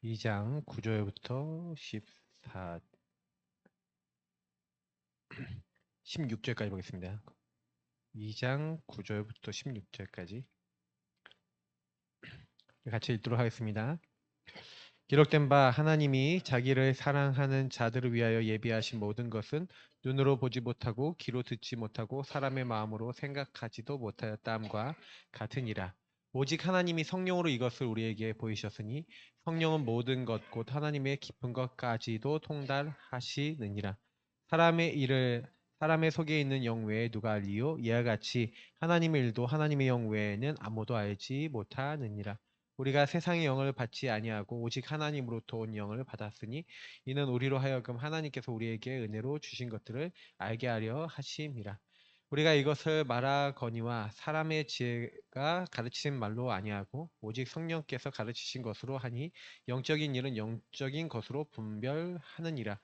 2장 9절부터 16절까지 보겠습니다. 2장 9절부터 16절까지 같이 읽도록 하겠습니다. 기록된 바 하나님이 자기를 사랑하는 자들을 위하여 예비하신 모든 것은 눈으로 보지 못하고 귀로 듣지 못하고 사람의 마음으로 생각하지도 못하였다함과 같으니라. 오직 하나님이 성령으로 이것을 우리에게 보이셨으니 성령은 모든 것 곧 하나님의 깊은 것까지도 통달하시느니라. 사람의 속에 있는 영 외에 누가 알리요? 이와 같이 하나님의 일도 하나님의 영 외에는 아무도 알지 못하느니라. 우리가 세상의 영을 받지 아니하고 오직 하나님으로부터 온 영을 받았으니 이는 우리로 하여금 하나님께서 우리에게 은혜로 주신 것들을 알게 하려 하심이라. 우리가 이것을 말하거니와 사람의 지혜가 가르치신 말로 아니하고 오직 성령께서 가르치신 것으로 하니 영적인 일은 영적인 것으로 분별하느니라.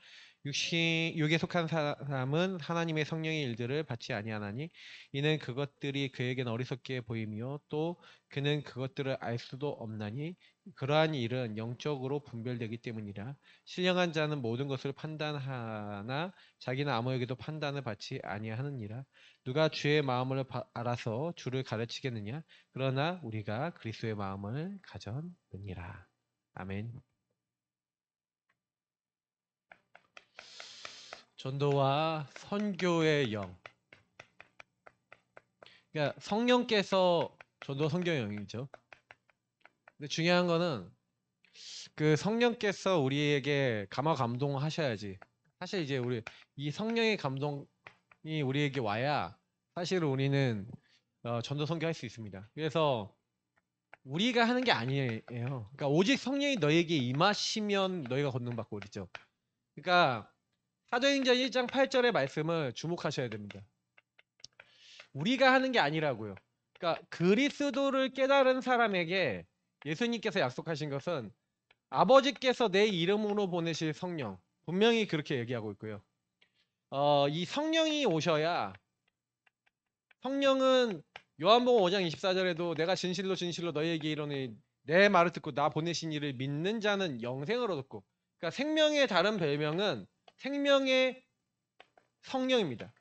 육에 속한 사람은 하나님의 성령의 일들을 받지 아니하나니 이는 그것들이 그에게는 어리석게 보이며 또 그는 그것들을 알 수도 없나니 그러한 일은 영적으로 분별되기 때문이라. 신령한 자는 모든 것을 판단하나 자기는 아무에게도 판단을 받지 아니하느니라. 누가 주의 마음을 알아서 주를 가르치겠느냐? 그러나 우리가 그리스도의 마음을 가졌느니라. 아멘. 전도와 선교의 영. 그러니까 성령께서 전도 선교의 영이죠. 근데 중요한 거는 그 성령께서 우리에게 감동하셔야지. 사실 이제 우리 이 성령의 감동이 우리에게 와야 사실 우리는 전도 선교할 수 있습니다. 그래서 우리가 하는 게 아니에요. 그러니까 오직 성령이 너에게 임하시면 너희가 권능받고 그랬죠. 그러니까 사도행전 1장 8절의 말씀을 주목하셔야 됩니다. 우리가 하는 게 아니라고요. 그러니까 그리스도를 깨달은 사람에게 예수님께서 약속하신 것은 아버지께서 내 이름으로 보내실 성령, 분명히 그렇게 얘기하고 있고요. 이 성령이 오셔야, 성령은 요한복음 5장 24절에도 내가 진실로 진실로 너희에게 이르노니 내 말을 듣고 나 보내신 이를 믿는 자는 영생을 얻었고, 그러니까 생명의 다른 별명은 생명의 성령입니다.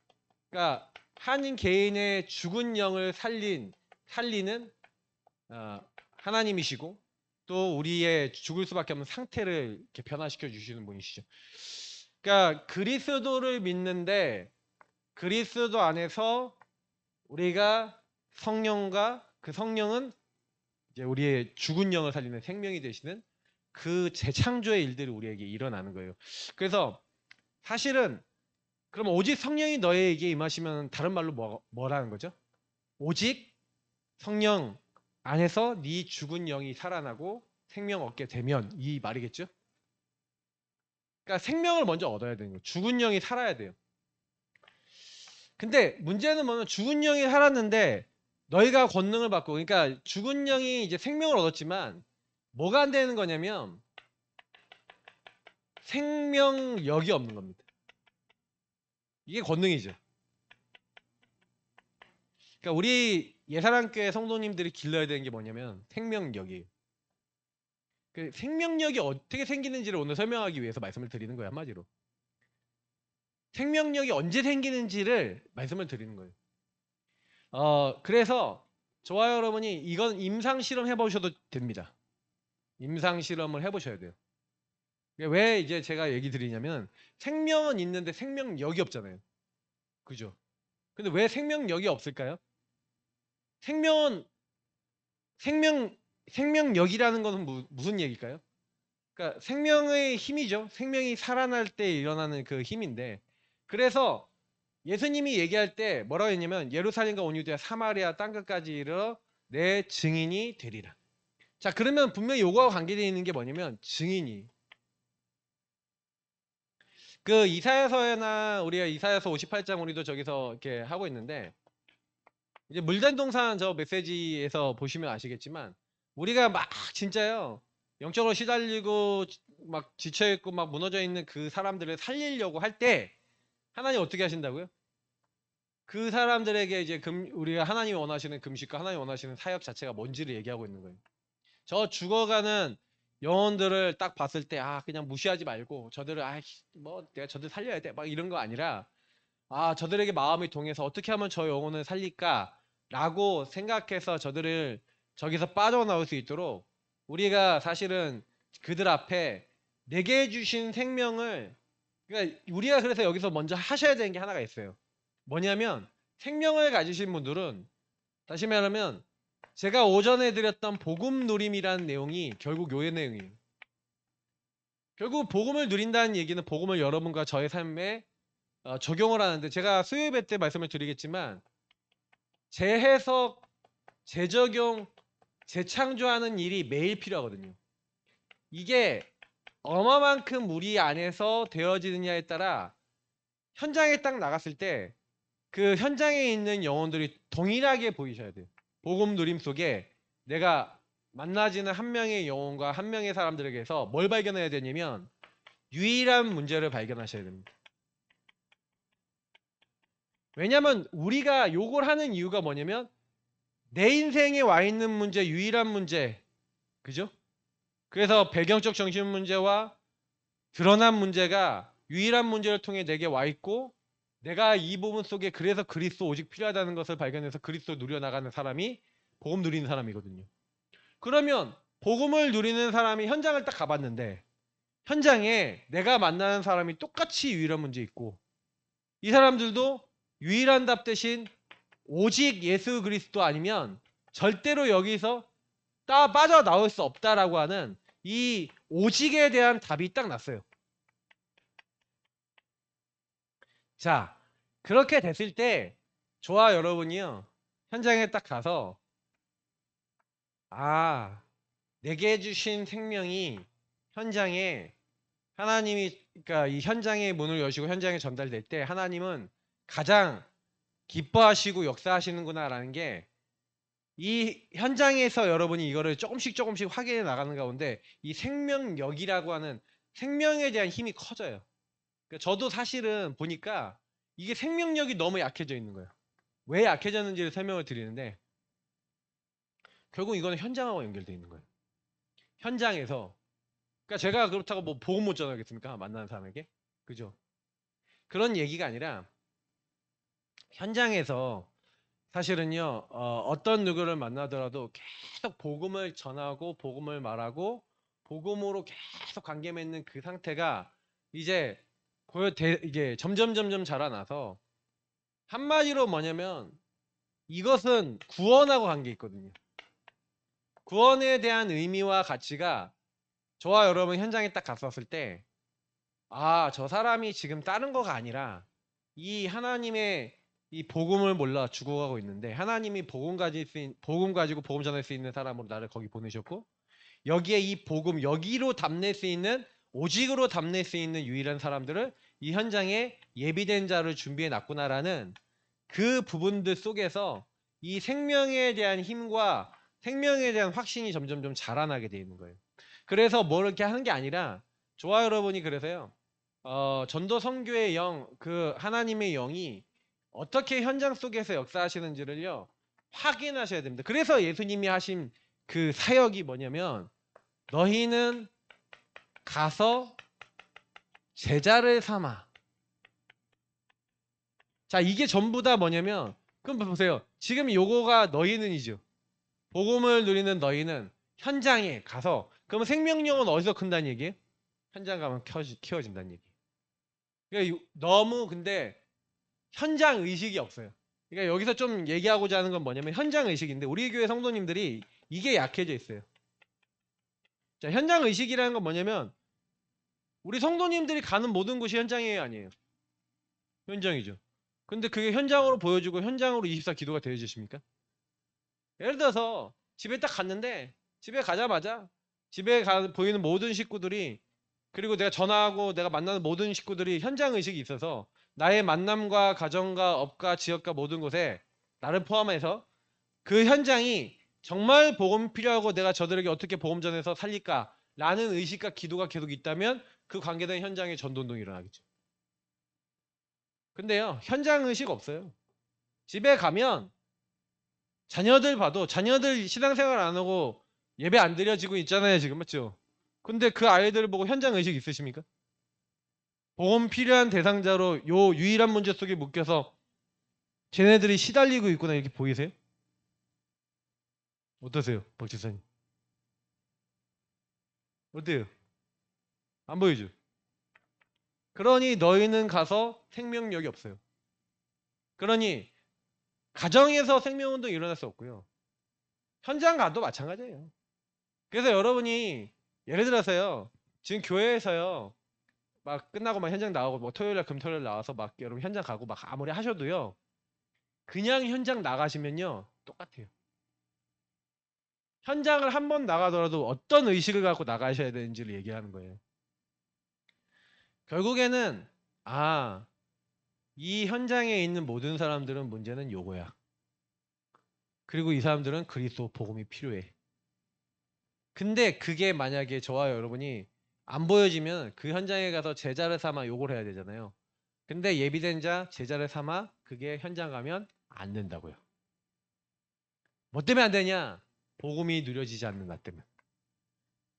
그러니까 한 개인의 죽은 영을 살리는 하나님이시고 또 우리의 죽을 수밖에 없는 상태를 이렇게 변화시켜 주시는 분이시죠. 그러니까 그리스도를 믿는데 그리스도 안에서 우리가 성령과 그 성령은 이제 우리의 죽은 영을 살리는 생명이 되시는 그 재창조의 일들이 우리에게 일어나는 거예요. 그래서 사실은 그럼 오직 성령이 너에게 임하시면 다른 말로 뭐라는 거죠? 오직 성령 안에서 네 죽은 영이 살아나고 생명 얻게 되면 이 말이겠죠? 그러니까 생명을 먼저 얻어야 되는 거예요. 죽은 영이 살아야 돼요. 근데 문제는 뭐냐면 죽은 영이 살았는데 너희가 권능을 받고 그러니까 죽은 영이 이제 생명을 얻었지만 뭐가 안 되는 거냐면 생명력이 없는 겁니다. 이게 권능이죠. 그러니까 우리 예사랑교회 성도님들이 길러야 되는 게 뭐냐면 생명력이에요. 그 생명력이 어떻게 생기는지를 오늘 설명하기 위해서 말씀을 드리는 거예요. 한마디로. 생명력이 언제 생기는지를 말씀을 드리는 거예요. 그래서 저와 여러분이 이건 임상 실험 해보셔도 됩니다. 임상 실험을 해보셔야 돼요. 왜 이제 제가 얘기 드리냐면 생명은 있는데 생명력이 없잖아요. 그죠? 근데 왜 생명력이 없을까요? 생명은 생명력이라는 것은 무슨 얘기일까요? 그러니까 생명의 힘이죠. 생명이 살아날 때 일어나는 그 힘인데 그래서 예수님이 얘기할 때 뭐라고 했냐면 예루살렘과 온 유대와 사마리아 땅끝까지 이르러 내 증인이 되리라. 자, 그러면 분명히 요거와 관계되어 있는 게 뭐냐면 증인이. 그 이사야서나 우리가 이사야서 58장 우리도 저기서 이렇게 하고 있는데 이제 물된 동산 저 메시지에서 보시면 아시겠지만 우리가 막 진짜요. 영적으로 시달리고 막 지쳐 있고 막 무너져 있는 그 사람들을 살리려고 할 때 하나님 어떻게 하신다고요? 그 사람들에게 이제 우리가 하나님이 원하시는 금식과 하나님이 원하시는 사역 자체가 뭔지를 얘기하고 있는 거예요. 저 죽어가는 영혼들을 딱 봤을 때 그냥 무시하지 말고 저들을 뭐 내가 저들 살려야 돼 막 이런 거 아니라 저들에게 마음이 동해서 어떻게 하면 저 영혼을 살릴까라고 생각해서 저들을 저기서 빠져나올 수 있도록 우리가 사실은 그들 앞에 내게 주신 생명을, 그러니까 우리가 그래서 여기서 먼저 하셔야 되는 게 하나가 있어요. 뭐냐면 생명을 가지신 분들은, 다시 말하면 제가 오전에 드렸던 복음 누림이라는 내용이 결국 요 내용이에요. 결국 복음을 누린다는 얘기는 복음을 여러분과 저의 삶에 적용을 하는데, 제가 수요예배 때 말씀을 드리겠지만 재해석, 재적용, 재창조하는 일이 매일 필요하거든요. 이게 얼마만큼 우리 안에서 되어지느냐에 따라 현장에 딱 나갔을 때 그 현장에 있는 영혼들이 동일하게 보이셔야 돼요. 복음 누림 속에 내가 만나지는 한 명의 영혼과 한 명의 사람들에게서 뭘 발견해야 되냐면 유일한 문제를 발견하셔야 됩니다. 왜냐면 우리가 욕을 하는 이유가 뭐냐면 내 인생에 와 있는 문제, 유일한 문제, 그죠? 그래서 배경적 정신 문제와 드러난 문제가 유일한 문제를 통해 내게 와 있고, 내가 이 부분 속에 그래서 그리스도 오직 필요하다는 것을 발견해서 그리스도 누려나가는 사람이 복음 누리는 사람이거든요. 그러면 복음을 누리는 사람이 현장을 딱 가봤는데 현장에 내가 만나는 사람이 똑같이 유일한 문제 있고, 이 사람들도 유일한 답 대신 오직 예수 그리스도 아니면 절대로 여기서 빠져나올 수 없다라고 하는 이 오직에 대한 답이 딱 났어요. 자, 그렇게 됐을 때 저와 여러분이요, 현장에 딱 가서 내게 주신 생명이 현장에 하나님이, 그러니까 이 현장의 문을 여시고 현장에 전달될 때 하나님은 가장 기뻐하시고 역사하시는구나라는 게 이 현장에서 여러분이 이거를 조금씩 확인해 나가는 가운데 이 생명력이라고 하는 생명에 대한 힘이 커져요. 그러니까 저도 사실은 보니까 이게 생명력이 너무 약해져 있는 거예요. 왜 약해졌는지를 설명을 드리는데, 결국 이거는 현장하고 연결되어 있는 거예요. 현장에서, 그러니까 제가 그렇다고 뭐 복음 못 전하겠습니까? 만나는 사람에게, 그죠? 그런 얘기가 아니라 현장에서 사실은요, 어떤 누구를 만나더라도 계속 복음을 전하고 복음을 말하고 복음으로 계속 관계 맺는 그 상태가 이제 이게 점점 자라나서, 한마디로 뭐냐면 이것은 구원하고 관계 있거든요. 구원에 대한 의미와 가치가 저와 여러분 현장에 딱 갔었을 때, 저 사람이 지금 다른 거가 아니라 이 하나님의 이 복음을 몰라 죽어가고 있는데, 하나님이 복음 가지고 복음 전할 수 있는 사람으로 나를 거기 보내셨고, 여기에 이 복음, 여기로 담낼 수 있는, 오직으로 담낼 수 있는 유일한 사람들을 이 현장에 예비된 자를 준비해 놨구나라는 그 부분들 속에서 이 생명에 대한 힘과 생명에 대한 확신이 점점 좀 자라나게 되어 있는 거예요. 그래서 뭐 이렇게 하는 게 아니라, 저와 여러분이 그래서요, 전도 선교의 영, 그 하나님의 영이 어떻게 현장 속에서 역사하시는지를요 확인하셔야 됩니다. 그래서 예수님이 하신 그 사역이 뭐냐면, 너희는 가서 제자를 삼아. 자, 이게 전부 다 뭐냐면, 그럼 보세요. 지금 요거가 너희는이죠. 복음을 누리는 너희는 현장에 가서, 그러면 생명력은 어디서 큰다는 얘기예요? 현장 가면 키워진다는 얘기. 그러니까 너무 근데 현장 의식이 없어요. 그러니까 여기서 좀 얘기하고자 하는 건 뭐냐면 현장 의식인데, 우리 교회 성도님들이 이게 약해져 있어요. 자, 현장 의식이라는 건 뭐냐면 우리 성도님들이 가는 모든 곳이 현장이에요, 아니에요? 현장이죠. 근데 그게 현장으로 보여주고 현장으로 24 기도가 되어지십니까? 예를 들어서 집에 딱 갔는데, 집에 가자마자 보이는 모든 식구들이, 그리고 내가 전화하고 내가 만나는 모든 식구들이 현장 의식이 있어서 나의 만남과 가정과 업과 지역과 모든 곳에 나를 포함해서 그 현장이 정말 복음 필요하고 내가 저들에게 어떻게 복음 전해서 살릴까 라는 의식과 기도가 계속 있다면 그 관계된 현장에 전도운동이 일어나겠죠. 근데요, 현장 의식 없어요. 집에 가면 자녀들 봐도, 자녀들 신앙생활 안 하고 예배 안 드려지고 있잖아요, 지금. 맞죠? 근데 그 아이들을 보고 현장 의식 있으십니까? 보험 필요한 대상자로 요 유일한 문제 속에 묶여서 쟤네들이 시달리고 있구나 이렇게 보이세요? 어떠세요, 박 지사님? 어때요? 안 보이죠? 그러니 너희는 가서 생명력이 없어요. 그러니 가정에서 생명운동 일어날 수 없고요. 현장 가도 마찬가지예요. 그래서 여러분이 예를 들어서요. 지금 교회에서요. 막 끝나고 막 현장 나오고 뭐 토요일날 금토일 나와서 막 여러분 현장 가고 막 아무리 하셔도요. 그냥 현장 나가시면요. 똑같아요. 현장을 한 번 나가더라도 어떤 의식을 갖고 나가셔야 되는지를 얘기하는 거예요. 결국에는 이 현장에 있는 모든 사람들은 문제는 요거야. 그리고 이 사람들은 그리스도 복음이 필요해. 근데 그게 만약에 저와 여러분이 안 보여지면 그 현장에 가서 제자를 삼아 욕을 해야 되잖아요. 근데 예비된 자 제자를 삼아 그게 현장 가면 안 된다고요. 뭐 때문에 안 되냐? 복음이 누려지지 않는 나 때문에.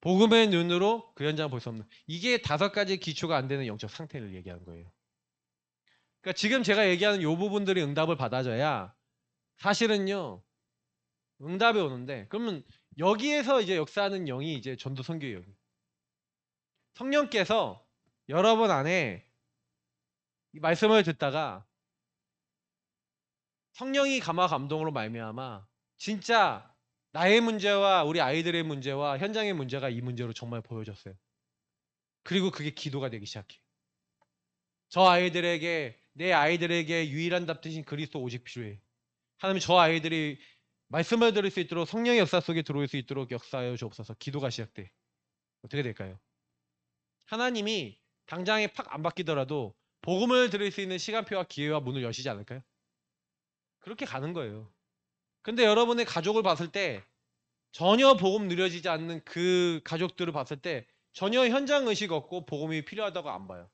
복음의 눈으로 그 현장을 볼 수 없는. 이게 5가지 기초가 안 되는 영적 상태를 얘기하는 거예요. 그러니까 지금 제가 얘기하는 이 부분들이 응답을 받아줘야 사실은요. 응답이 오는데 그러면 여기에서 이제 역사하는 영이 이제 전도 선교의 영. 성령께서 여러분 안에 이 말씀을 듣다가 성령이 감화 감동으로 말미암아 진짜 나의 문제와 우리 아이들의 문제와 현장의 문제가 이 문제로 정말 보여졌어요. 그리고 그게 기도가 되기 시작해. 저 아이들에게 내 아이들에게 유일한 답 대신 그리스도 오직 필요해. 하나님 저 아이들이 말씀을 들을 수 있도록 성령의 역사 속에 들어올 수 있도록 역사하여 주옵소서. 기도가 시작돼. 어떻게 될까요? 하나님이 당장에 팍 안 바뀌더라도 복음을 들을 수 있는 시간표와 기회와 문을 여시지 않을까요? 그렇게 가는 거예요. 근데 여러분의 가족을 봤을 때 전혀 복음 누려지지 않는 그 가족들을 봤을 때 전혀 현장 의식 없고 복음이 필요하다고 안 봐요.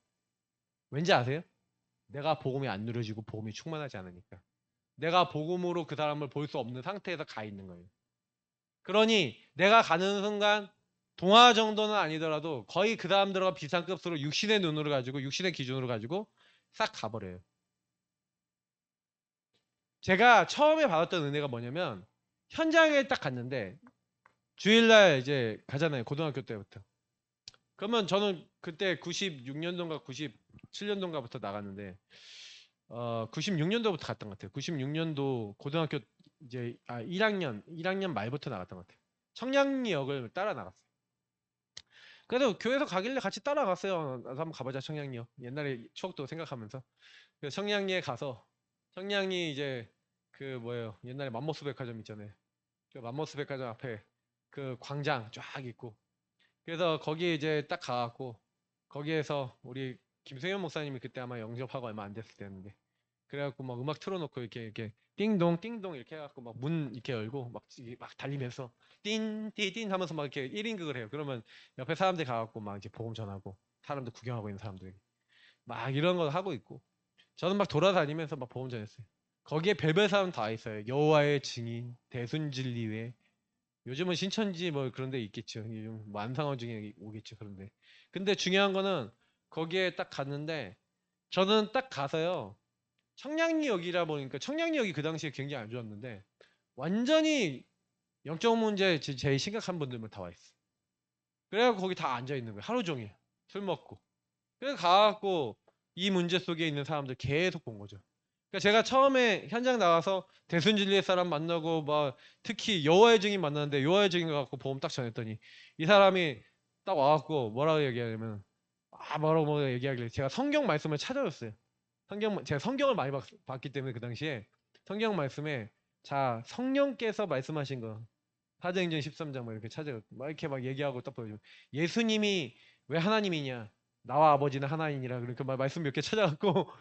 왠지 아세요? 내가 복음이 안 누려지고 복음이 충만하지 않으니까. 내가 복음으로 그 사람을 볼 수 없는 상태에서 가 있는 거예요. 그러니 내가 가는 순간 동화 정도는 아니더라도 거의 그 사람들과 비슷한 급수로 육신의 눈으로 가지고 육신의 기준으로 가지고 싹 가버려요. 제가 처음에 받았던 은혜가 뭐냐면 현장에 딱 갔는데 주일날 이제 가잖아요. 고등학교 때부터. 그러면 저는 그때 96년도인가 97년도인가부터 나갔는데 96년도부터 갔던 것 같아요. 96년도 고등학교 이제 1학년 말부터 나갔던 것 같아요. 청량리역을 따라 나갔어요. 그래도 교회에서 가길래 같이 따라갔어요. 나도 한번 가보자 청량리역. 옛날에 추억도 생각하면서. 그래서 청량리에 가서 청량리 이제 그 뭐예요. 옛날에 맘모스 백화점 있잖아요. 그 맘모스 백화점 앞에 그 광장 쫙 있고 그래서 거기에 이제 딱 가갖고 거기에서 우리 김세현 목사님이 그때 아마 영접하고 얼마 안 됐을 때였는데 그래갖고 막 음악 틀어놓고 이렇게 띵동 띵동 이렇게 해갖고 막 문 이렇게 열고 막 달리면서 띵띵띵 하면서 막 이렇게 1인극을 해요. 그러면 옆에 사람들 가갖고 막 이제 복음 전하고 사람들 구경하고 있는 사람들에게 막 이런 거 하고 있고 저는 막 돌아다니면서 막 복음 전했어요. 거기에 별별 사람 다 있어요. 여호와의 증인, 대순진리회, 요즘은 신천지 뭐 그런 데 있겠죠. 요즘 만상원 중에 오겠죠. 그런데. 근데 중요한 거는 거기에 딱 갔는데 저는 딱 가서요. 청량리역이라 보니까 청량리역이 그 당시에 굉장히 안 좋았는데 완전히 영적 문제 제일 심각한 분들만 다 와 있어. 그래갖고 거기 다 앉아 있는 거예요. 하루 종일 술 먹고. 그래서 가갖고 이 문제 속에 있는 사람들 계속 본 거죠. 그러니까 제가 처음에 현장 나가서 대순진리의 사람 만나고 막 특히 여호와의 증인 만났는데 여호와의 증인 갖고 보험 딱 전했더니 이 사람이 딱 와갖고 뭐라고 얘기하냐면 뭐라고 얘기하길래 제가 성경 말씀을 찾아줬어요. 제가 성경을 많이 봤기 때문에 그 당시에 성경 말씀에 자 성령께서 말씀하신 거 사도행전 13장 막 이렇게 찾아요. 막 이렇게 막 얘기하고 딱 보여줘. 예수님이 왜 하나님이냐? 나와 아버지는 하나님이라 그러니까 말씀 몇 개 찾아갖고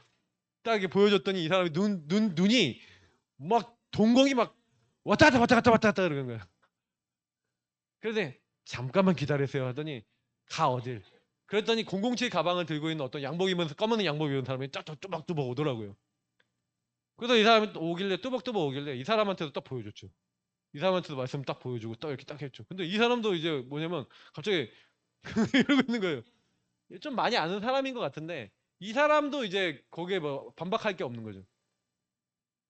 딱 이렇게 보여줬더니 이 사람이 눈이 막 동공이 막 왔다 갔다 그러는 거야. 그래서 잠깐만 기다리세요 하더니 가 어딜. 그랬더니 007 가방을 들고 있는 어떤 양복 입으면서 검은 양복 입은 사람이 쫙쫙 뚜벅뚜벅 오더라고요. 그래서 이 사람이 오길래 뚜벅뚜벅 오길래 이 사람한테도 딱 보여줬죠. 이 사람한테도 말씀 딱 보여주고 딱 이렇게 딱 했죠. 근데 이 사람도 이제 뭐냐면 갑자기 이러고 있는 거예요. 좀 많이 아는 사람인 것 같은데 이 사람도 이제 거기에 뭐 반박할 게 없는 거죠.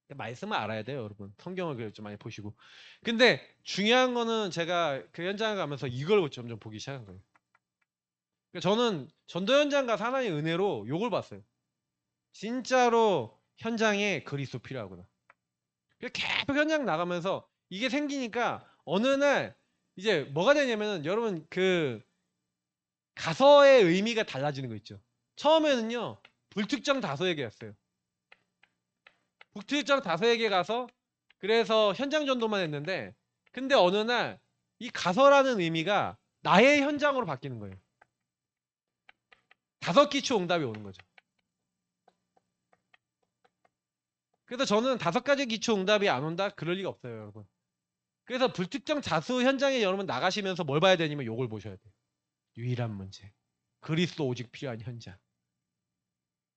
말씀을 알아야 돼요, 여러분. 성경을 좀 많이 보시고. 근데 중요한 거는 제가 그 현장을 가면서 이걸 점점 보기 시작한 거예요. 그러니까 저는 전도 현장 가서 하나님의 은혜로 요걸 봤어요. 진짜로 현장에 그리스도 필요하구나. 그래서 계속 현장 나가면서 이게 생기니까 어느 날 이제 뭐가 되냐면은 여러분 그 가서의 의미가 달라지는 거 있죠. 처음에는요 불특정 다수에게 였어요. 불특정 다수에게 가서 그래서 현장 전도만 했는데 근데 어느 날 이 가서라는 의미가 나의 현장으로 바뀌는 거예요. 다섯 기초 응답이 오는 거죠. 그래서 저는 다섯 가지 기초 응답이 안 온다? 그럴 리가 없어요, 여러분. 그래서 불특정 다수 현장에 여러분 나가시면서 뭘 봐야 되냐면 요걸 보셔야 돼요. 유일한 문제. 그리스도 오직 필요한 현장.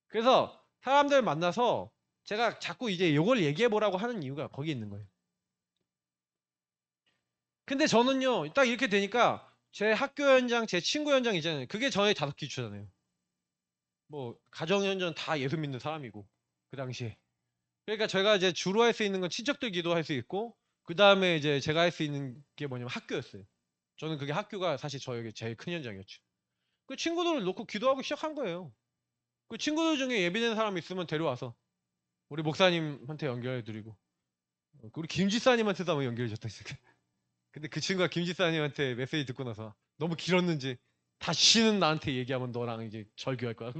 그래서 사람들 만나서 제가 자꾸 이제 요걸 얘기해 보라고 하는 이유가 거기 있는 거예요. 근데 저는요, 딱 이렇게 되니까 제 학교 현장, 제 친구 현장 있잖아요. 그게 저의 다섯 기초잖아요. 뭐 가정 현장 다 예수 믿는 사람이고 그 당시에. 그러니까 제가 이제 주로 할 수 있는 건 친척들 기도할 수 있고 그 다음에 이제 제가 할 수 있는 게 뭐냐면 학교였어요. 저는 그게 학교가 사실 저에게 제일 큰 현장이었죠. 그 친구들을 놓고 기도하기 시작한 거예요. 그 친구들 중에 예비된 사람 있으면 데려와서 우리 목사님한테 연결해드리고 우리 김지사님한테도 한번 연결해줬다 했어요. 근데 그 친구가 김지사님한테 메시지 듣고 나서 너무 길었는지 다시는 나한테 얘기하면 너랑 이제 절교할 거야.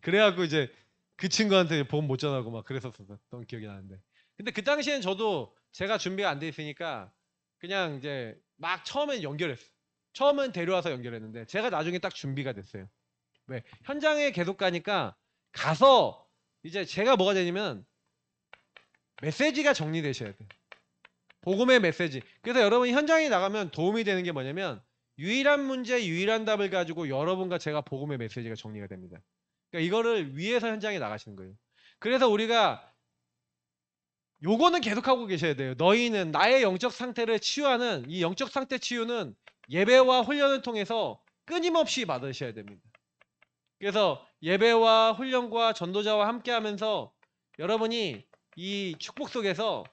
그래갖고 이제 그 친구한테 보험 못 전하고 막 그랬었던 기억이 나는데. 근데 그 당시엔 저도 제가 준비가 안 돼 있으니까 그냥 이제 막 처음엔 연결했어. 처음엔 데려와서 연결했는데 제가 나중에 딱 준비가 됐어요. 왜? 현장에 계속 가니까 가서 이제 제가 뭐가 되냐면 메시지가 정리되셔야 돼요. 복음의 메시지. 그래서 여러분이 현장에 나가면 도움이 되는 게 뭐냐면 유일한 문제, 유일한 답을 가지고 여러분과 제가 복음의 메시지가 정리가 됩니다. 그러니까 이거를 위해서 현장에 나가시는 거예요. 그래서 우리가 요거는 계속하고 계셔야 돼요. 너희는 나의 영적 상태를 치유하는 이 영적 상태 치유는 예배와 훈련을 통해서 끊임없이 받으셔야 됩니다. 그래서 예배와 훈련과 전도자와 함께 하면서 여러분이 이 축복 속에서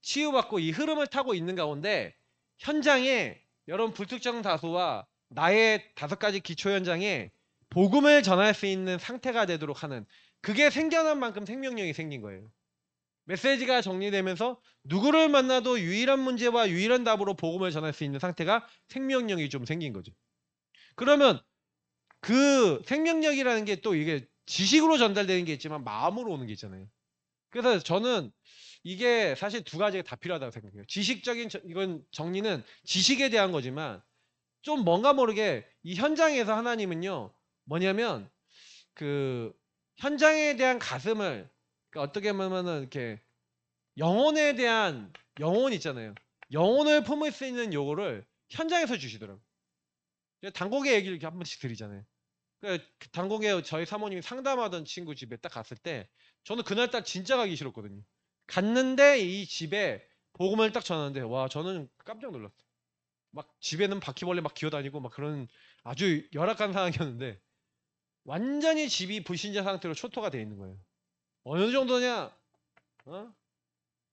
치유받고 이 흐름을 타고 있는 가운데 현장에 여러분 불특정 다수와 나의 다섯 가지 기초 현장에 복음을 전할 수 있는 상태가 되도록 하는 그게 생겨난 만큼 생명력이 생긴 거예요. 메시지가 정리되면서 누구를 만나도 유일한 문제와 유일한 답으로 복음을 전할 수 있는 상태가 생명력이 좀 생긴 거죠. 그러면 그 생명력이라는 게 또 이게 지식으로 전달되는 게 있지만 마음으로 오는 게 있잖아요. 그래서 저는 이게 사실 두 가지가 다 필요하다고 생각해요. 지식적인 이건 정리는 지식에 대한 거지만 좀 뭔가 모르게 이 현장에서 하나님은요 뭐냐면 그 현장에 대한 가슴을 그러니까 어떻게 보면은 이렇게 영혼에 대한 영혼 있잖아요. 영혼을 품을 수 있는 요거를 현장에서 주시더라고요. 단곡의 얘기를 이렇게 한 번씩 드리잖아요. 그 단곡에 저희 사모님이 상담하던 친구 집에 딱 갔을 때 저는 그날따라 진짜 가기 싫었거든요. 갔는데 이 집에 복음을 딱 전하는데 와 저는 깜짝 놀랐어요. 막 집에는 바퀴벌레 막 기어다니고 막 그런 아주 열악한 상황이었는데 완전히 집이 불신자 상태로 초토가 돼 있는 거예요. 어느 정도냐? 어?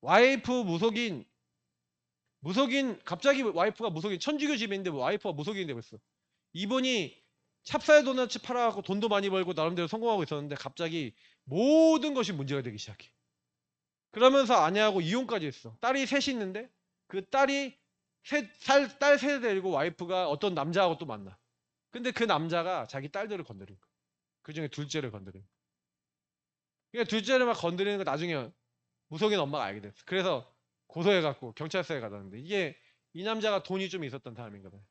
와이프 무속인 갑자기 와이프가 무속인 천주교 집인데 와이프가 무속인이 되고 있어. 이분이 찹쌀 도넛 팔아갖고 돈도 많이 벌고 나름대로 성공하고 있었는데 갑자기 모든 것이 문제가 되기 시작해. 그러면서 아내하고 이혼까지 했어. 딸이 셋이 있는데 그 딸이 딸 셋을 데리고 와이프가 어떤 남자하고 또 만나. 근데 그 남자가 자기 딸들을 건드린 거야. 그 중에 둘째를 건드린 거야. 그러니까 둘째를 막 건드리는 거 나중에 무속인 엄마가 알게 됐어. 그래서 고소해갖고 경찰서에 가다는데 이게 이 남자가 돈이 좀 있었던 사람인가 봐요.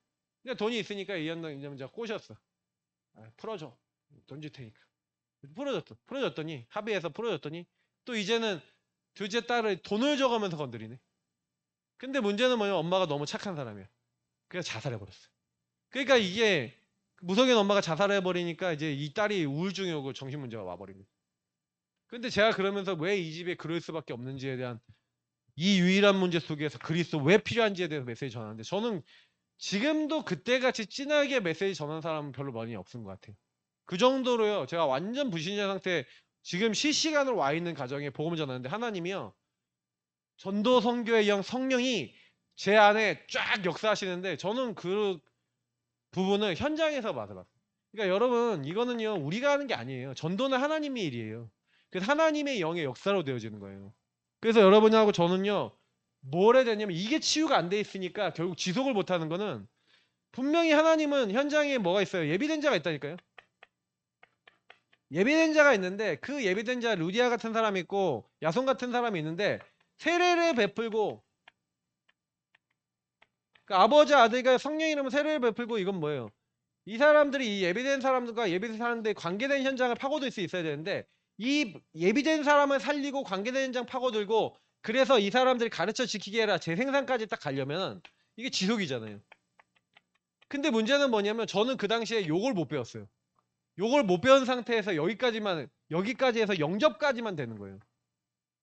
근데 돈이 있으니까 이 남자가 꼬셨어. 아, 풀어줘. 돈 줄 테니까. 풀어줬어. 풀어줬더니 합의해서 풀어줬더니 또 이제는 둘째 딸을 돈을 줘가면서 건드리네. 근데 문제는 뭐냐면 엄마가 너무 착한 사람이야. 그래서 자살해버렸어. 그러니까 이게 무속인 엄마가 자살해버리니까 이제 이 딸이 우울증이 오고 정신문제가 와버린 거야. 근데 제가 그러면서 왜 이 집에 그럴 수밖에 없는지에 대한 이 유일한 문제 속에서 그리스도 왜 필요한지에 대해서 메시지 전하는데 저는 지금도 그때같이 진하게 메시지 전하는 사람은 별로 많이 없은 것 같아요. 그 정도로요. 제가 완전 불신자 상태 지금 실시간으로 와 있는 가정에 복음을 전하는데 하나님이요. 전도 선교의 영 성령이 제 안에 쫙 역사하시는데 저는 그 부분을 현장에서 받아봤어요. 그러니까 여러분 이거는요 우리가 하는 게 아니에요. 전도는 하나님의 일이에요. 그래서 하나님의 영의 역사로 되어지는 거예요. 그래서 여러분하고 저는요 뭘 해야 되냐면 이게 치유가 안 돼 있으니까 결국 지속을 못하는 거는 분명히 하나님은 현장에 뭐가 있어요? 예비된 자가 있다니까요. 예비된 자가 있는데 그 예비된 자 루디아 같은 사람이 있고 야손 같은 사람이 있는데 세례를 베풀고 그 아버지 아들과 성령 이름으로 세례를 베풀고 이건 뭐예요? 이 사람들이 이 예비된 사람들과 예비된 사람들의 관계된 현장을 파고들 수 있어야 되는데 이 예비된 사람을 살리고 관계된 현장 파고들고 그래서 이 사람들이 가르쳐 지키게 해라 재생산까지 딱 가려면 이게 지속이잖아요. 근데 문제는 뭐냐면 저는 그 당시에 요걸 못 배웠어요. 요걸 못 배운 상태에서 여기까지 해서 영접까지만 되는 거예요.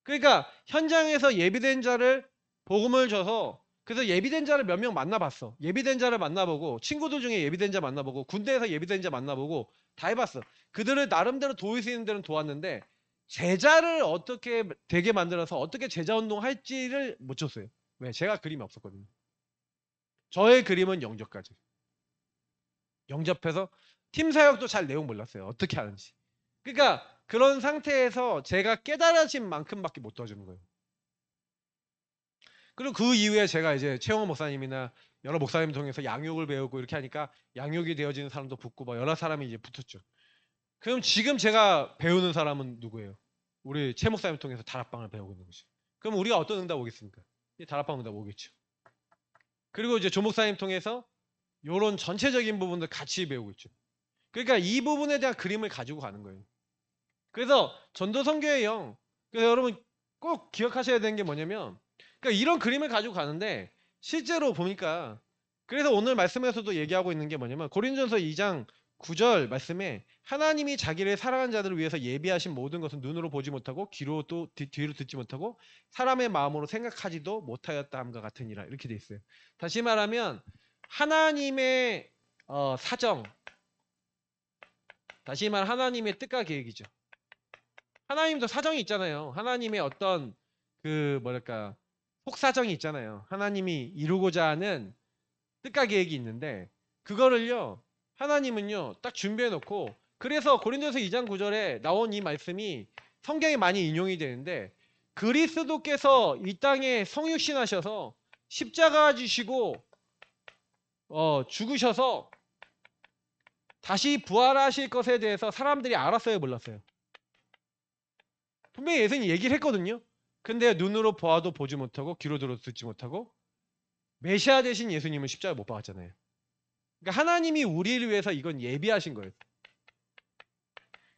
그러니까 현장에서 예비된 자를 복음을 줘서 그래서 예비된 자를 몇 명 만나봤어. 예비된 자를 만나보고 친구들 중에 예비된 자 만나보고 군대에서 예비된 자 만나보고 다 해봤어. 그들을 나름대로 도울 수 있는 데는 도왔는데 제자를 어떻게 되게 만들어서 어떻게 제자 운동할지를 못 줬어요. 왜? 제가 그림이 없었거든요. 저의 그림은 영접까지. 영접해서 팀 사역도 잘 내용 몰랐어요. 어떻게 하는지. 그러니까 그런 상태에서 제가 깨달아진 만큼밖에 못 도와주는 거예요. 그리고 그 이후에 제가 이제 최영호 목사님이나 여러 목사님 통해서 양육을 배우고 이렇게 하니까 양육이 되어지는 사람도 붙고 뭐 여러 사람이 이제 붙었죠. 그럼 지금 제가 배우는 사람은 누구예요? 우리 최 목사님 통해서 다락방을 배우고 있는 거죠. 그럼 우리가 어떤 응답 오겠습니까? 다락방 응답 오겠죠. 그리고 이제 조 목사님 통해서 이런 전체적인 부분들 같이 배우고 있죠. 그러니까 이 부분에 대한 그림을 가지고 가는 거예요. 그래서 전도 선교의 영. 그래서 여러분 꼭 기억하셔야 되는 게 뭐냐면 그러니까 이런 그림을 가지고 가는데 실제로 보니까 그래서 오늘 말씀에서도 얘기하고 있는 게 뭐냐면 고린도전서 2장 9절 말씀에 하나님이 자기를 사랑하는 자들을 위해서 예비하신 모든 것은 눈으로 보지 못하고 귀로 또 뒤로 듣지 못하고 사람의 마음으로 생각하지도 못하였다 함과 같으니라 이렇게 돼 있어요. 다시 말하면 하나님의 사정 다시 말하면 하나님의 뜻과 계획이죠. 하나님도 사정이 있잖아요. 하나님의 어떤 그 뭐랄까 속사정이 있잖아요. 하나님이 이루고자 하는 뜻과 계획이 있는데 그거를요. 하나님은요. 딱 준비해 놓고 그래서 고린도서 2장 9절에 나온 이 말씀이 성경에 많이 인용이 되는데 그리스도께서 이 땅에 성육신하셔서 십자가 지시고 죽으셔서 다시 부활하실 것에 대해서 사람들이 알았어요, 몰랐어요? 분명히 예수님이 얘기를 했거든요. 근데 눈으로 보아도 보지 못하고 귀로 들어도 듣지 못하고 메시아 되신 예수님은 십자가에 못 박았잖아요. 그러니까 하나님이 우리를 위해서 이건 예비하신 거예요.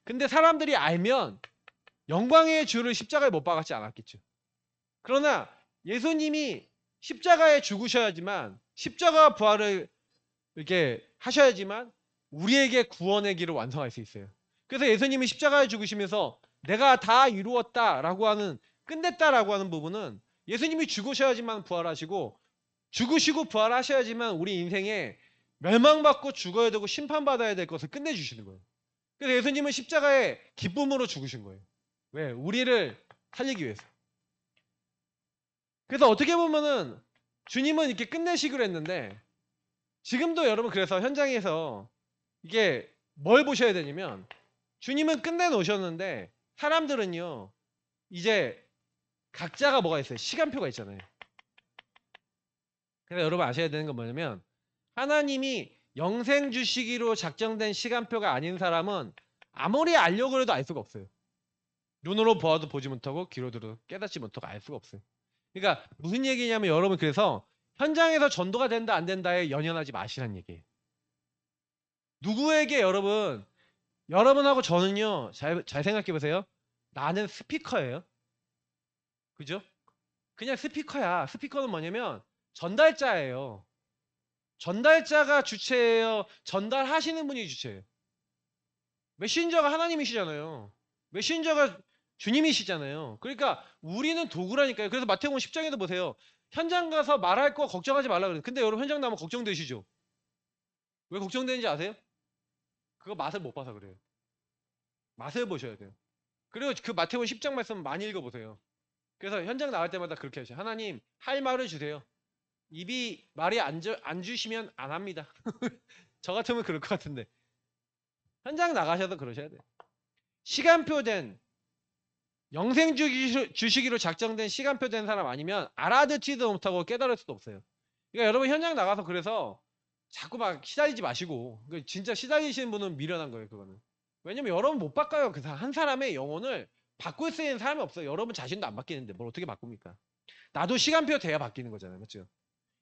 근데 사람들이 알면 영광의 주를 십자가에 못 박았지 않았겠죠. 그러나 예수님이 십자가에 죽으셔야지만 십자가 부활을 이렇게 하셔야지만 우리에게 구원의 길을 완성할 수 있어요. 그래서 예수님이 십자가에 죽으시면서 내가 다 이루었다라고 하는 끝냈다라고 하는 부분은 예수님이 죽으셔야지만 부활하시고 죽으시고 부활하셔야지만 우리 인생에 멸망받고 죽어야 되고 심판받아야 될 것을 끝내주시는 거예요. 그래서 예수님은 십자가에 기쁨으로 죽으신 거예요. 왜? 우리를 살리기 위해서. 그래서 어떻게 보면은 주님은 이렇게 끝내시기로 했는데 지금도 여러분 그래서 현장에서 이게 뭘 보셔야 되냐면 주님은 끝내놓으셨는데 사람들은요 이제 각자가 뭐가 있어요? 시간표가 있잖아요. 그래서 여러분 아셔야 되는 건 뭐냐면 하나님이 영생 주시기로 작정된 시간표가 아닌 사람은 아무리 알려고 해도 알 수가 없어요. 눈으로 보아도 보지 못하고 귀로 들어도 깨닫지 못하고 알 수가 없어요. 그러니까 무슨 얘기냐면 여러분 그래서 현장에서 전도가 된다 안 된다에 연연하지 마시라는 얘기예요. 누구에게 여러분하고 저는요 잘 생각해 보세요. 나는 스피커예요. 그죠? 그냥 스피커야. 스피커는 뭐냐면 전달자예요. 전달자가 주체예요. 전달하시는 분이 주체예요. 메신저가 하나님이시잖아요. 메신저가 주님이시잖아요. 그러니까 우리는 도구라니까요. 그래서 마태복음 10장에도 보세요. 현장 가서 말할 거 걱정하지 말라 그래요. 근데 여러분 현장 나면 걱정되시죠? 왜 걱정되는지 아세요? 그거 맛을 못 봐서 그래요. 맛을 보셔야 돼요. 그리고 그 마태복음 10장 말씀 많이 읽어보세요. 그래서 현장 나갈 때마다 그렇게 하셔요. 하나님 할 말을 주세요. 입이 말이 안 주시면 안 합니다. 저 같으면 그럴 것 같은데. 현장 나가셔도 그러셔야 돼요. 시간표 된 영생 주시기로 작정된 시간표 된 사람 아니면 알아듣지도 못하고 깨달을 수도 없어요. 그러니까 여러분 현장 나가서 그래서 자꾸 막 시달리지 마시고 진짜 시달리시는 분은 미련한 거예요. 그거는. 왜냐면 여러분 못 바꿔요. 그 한 사람의 영혼을 바꿀 수 있는 사람이 없어요. 여러분 자신도 안 바뀌는데 뭘 어떻게 바꿉니까? 나도 시간표 돼야 바뀌는 거잖아요. 맞죠?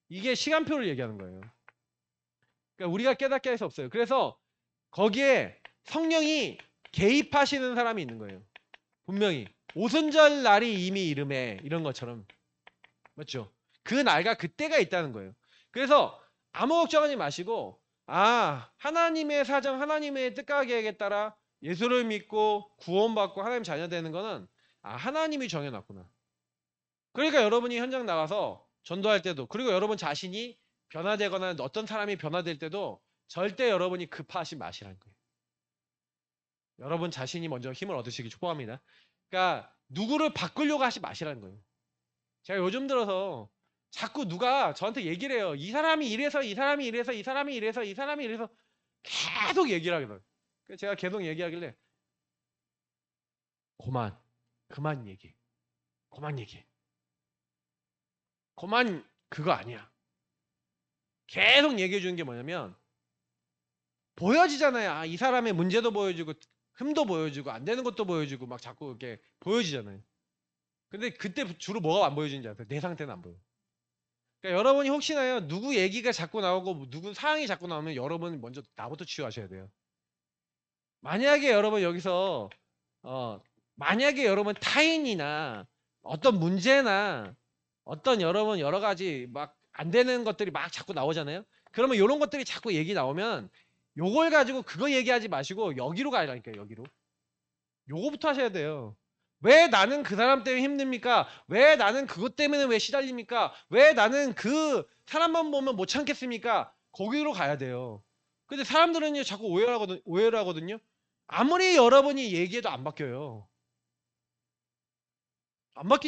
이게 시간표를 얘기하는 거예요. 그러니까 우리가 깨닫게 할 수 없어요. 그래서 거기에 성령이 개입하시는 사람이 있는 거예요. 분명히 오순절 날이 이미 이름에 이런 것처럼 맞죠? 그 날과 그때가 있다는 거예요. 그래서 아무 걱정하지 마시고 하나님의 사정 하나님의 뜻과 계획에 따라 예수를 믿고 구원받고 하나님 자녀 되는 거는 하나님이 정해놨구나. 그러니까 여러분이 현장 나가서 전도할 때도 그리고 여러분 자신이 변화되거나 어떤 사람이 변화될 때도 절대 여러분이 급하지 마시라는 거예요. 여러분 자신이 먼저 힘을 얻으시기 축복합니다. 그러니까 누구를 바꾸려고 하지 마시라는 거예요. 제가 요즘 들어서 자꾸 누가 저한테 얘기를 해요. 이 사람이 이래서 이 사람이 이래서 이 사람이 이래서 이 사람이 이래서 계속 얘기를 하게 돼요. 그래서 제가 계속 얘기하길래 그만 얘기. 그만 그거 아니야. 계속 얘기해 주는 게 뭐냐면 보여지잖아요. 이 사람의 문제도 보여주고 흠도 보여주고 안 되는 것도 보여주고 막 자꾸 이렇게 보여지잖아요. 근데 그때 주로 뭐가 안 보여지는지 아세요? 내 상태는 안 보여. 그러니까 여러분이 혹시나요 누구 얘기가 자꾸 나오고 누구 상황이 자꾸 나오면 여러분 먼저 나부터 치유하셔야 돼요. 만약에 여러분 여기서 만약에 여러분 타인이나 어떤 문제나 어떤 여러분 여러 가지 막 안 되는 것들이 막 자꾸 나오잖아요. 그러면 이런 것들이 자꾸 얘기 나오면 요걸 가지고 그거 얘기하지 마시고 여기로 가라니까요. 여기로. 요거부터 하셔야 돼요. 왜 나는 그 사람 때문에 힘듭니까? 왜 나는 그것 때문에 왜 시달립니까? 왜 나는 그 사람만 보면 못 참겠습니까? 거기로 가야 돼요. 근데 사람들은요 자꾸 오해를 하거든요. 아무리 여러분이 얘기해도 안 바뀌어요.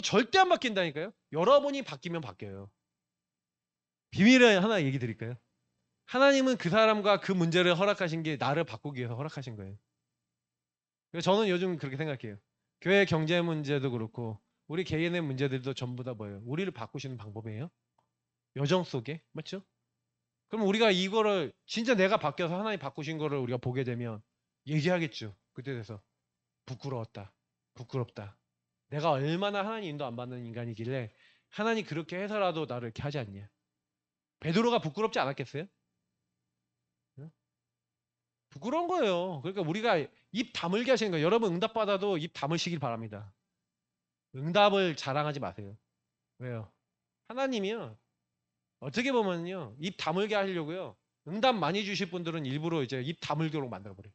절대 안 바뀐다니까요. 여러분이 바뀌면 바뀌어요. 비밀을 하나 얘기 드릴까요? 하나님은 그 사람과 그 문제를 허락하신 게 나를 바꾸기 위해서 허락하신 거예요. 그래서 저는 요즘 그렇게 생각해요. 교회 경제 문제도 그렇고 우리 개인의 문제들도 전부 다 뭐예요? 우리를 바꾸시는 방법이에요. 여정 속에 맞죠? 그럼 우리가 이거를 진짜 내가 바뀌어서 하나님 바꾸신 거를 우리가 보게 되면 얘기하겠죠. 그때 돼서 부끄러웠다. 부끄럽다. 내가 얼마나 하나님 인도 안 받는 인간이길래 하나님 그렇게 해서라도 나를 이렇게 하지 않냐. 베드로가 부끄럽지 않았겠어요? 응? 부끄러운 거예요. 그러니까 우리가 입 다물게 하시는 거예요. 여러분 응답 받아도 입 다물시길 바랍니다. 응답을 자랑하지 마세요. 왜요? 하나님이요. 어떻게 보면요. 입 다물게 하려고요. 응답 많이 주실 분들은 일부러 이제 입 다물도록 만들어버려요.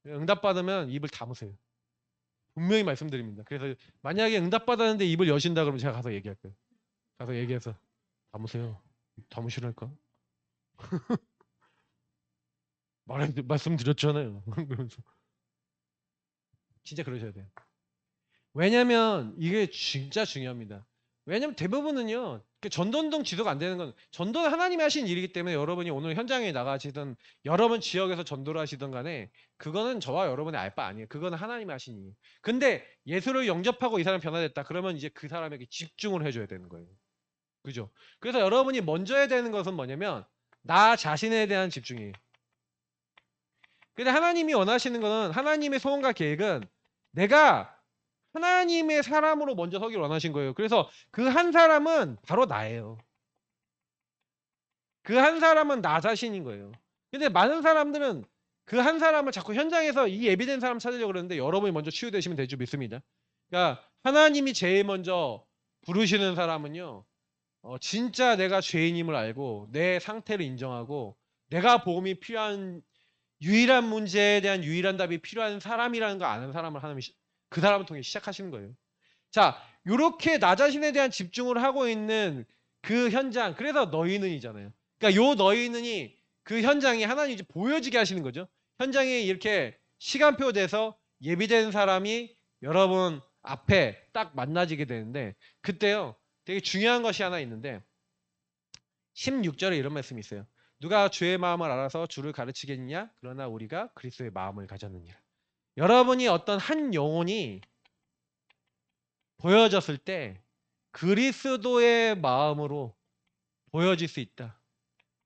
응답 받으면 입을 다무세요. 분명히 말씀드립니다. 그래서 만약에 응답 받았는데 입을 여신다 그러면 제가 가서 얘기할 거예요. 가서 얘기해서 다무세요. 입 다무시랄까? 말씀드렸잖아요. 그러면서 진짜 그러셔야 돼요. 왜냐면 이게 진짜 중요합니다. 왜냐면 대부분은요. 전도운동 지도가 안 되는 건 전도는 하나님이 하신 일이기 때문에 여러분이 오늘 현장에 나가시든 여러분 지역에서 전도를 하시든 간에 그거는 저와 여러분의 알 바 아니에요. 그거는 하나님이 하신 일이에요. 근데 예수를 영접하고 이 사람이 변화됐다. 그러면 이제 그 사람에게 집중을 해줘야 되는 거예요. 그죠? 그래서 여러분이 먼저 해야 되는 것은 뭐냐면 나 자신에 대한 집중이에요. 근데 하나님이 원하시는 거는 하나님의 소원과 계획은 내가 하나님의 사람으로 먼저 서기를 원하신 거예요. 그래서 그 한 사람은 바로 나예요. 그 한 사람은 나 자신인 거예요. 근데 많은 사람들은 그 한 사람을 자꾸 현장에서 이 예비된 사람 찾으려고 그러는데 여러분이 먼저 치유되시면 될 줄 믿습니다. 그러니까 하나님이 제일 먼저 부르시는 사람은요. 진짜 내가 죄인임을 알고 내 상태를 인정하고 내가 복음이 필요한 유일한 문제에 대한 유일한 답이 필요한 사람이라는 거 아는 사람을 하나님이 그 사람을 통해 시작하시는 거예요. 자, 요렇게 나 자신에 대한 집중을 하고 있는 그 현장, 그래서 너희는이잖아요. 그러니까 요 너희는이 그 현장이 하나님 이제 보여지게 하시는 거죠. 현장에 이렇게 시간표 돼서 예비된 사람이 여러분 앞에 딱 만나지게 되는데, 그때요 되게 중요한 것이 하나 있는데 16절에 이런 말씀이 있어요. 누가 주의 마음을 알아서 주를 가르치겠느냐? 그러나 우리가 그리스도의 마음을 가졌느니라. 여러분이 어떤 한 영혼이 보여졌을 때 그리스도의 마음으로 보여질 수 있다.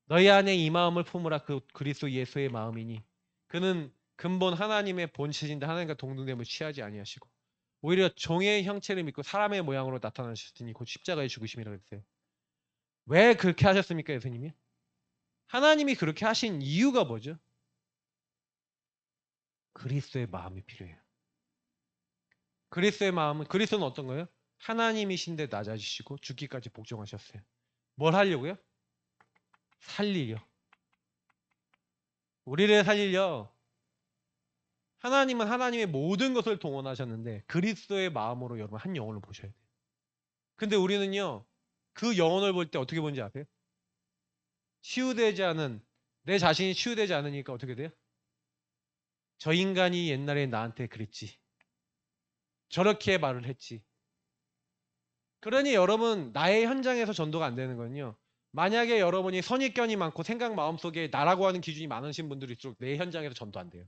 너희 안에 이 마음을 품으라. 그 그리스도 예수의 마음이니 그는 근본 하나님의 본체인데 하나님과 동등됨을 취하지 아니하시고 오히려 종의 형체를 믿고 사람의 모양으로 나타나셨으니 곧 십자가에 죽으심이라고 했어요. 왜 그렇게 하셨습니까, 예수님이? 하나님이 그렇게 하신 이유가 뭐죠? 그리스도의 마음이 필요해요. 그리스도의 마음은, 그리스도는 어떤 거예요? 하나님이신데 낮아지시고 죽기까지 복종하셨어요. 뭘 하려고요? 살리려. 우리를 살리려. 하나님은 하나님의 모든 것을 동원하셨는데 그리스도의 마음으로 여러분 한 영혼을 보셔야 돼요. 근데 우리는요, 그 영혼을 볼 때 어떻게 보는지 아세요? 치유되지 않은, 내 자신이 치유되지 않으니까 어떻게 돼요? 저 인간이 옛날에 나한테 그랬지, 저렇게 말을 했지. 그러니 여러분, 나의 현장에서 전도가 안 되는 건요, 만약에 여러분이 선입견이 많고 생각 마음속에 나라고 하는 기준이 많으신 분들일수록 내 현장에서 전도 안 돼요.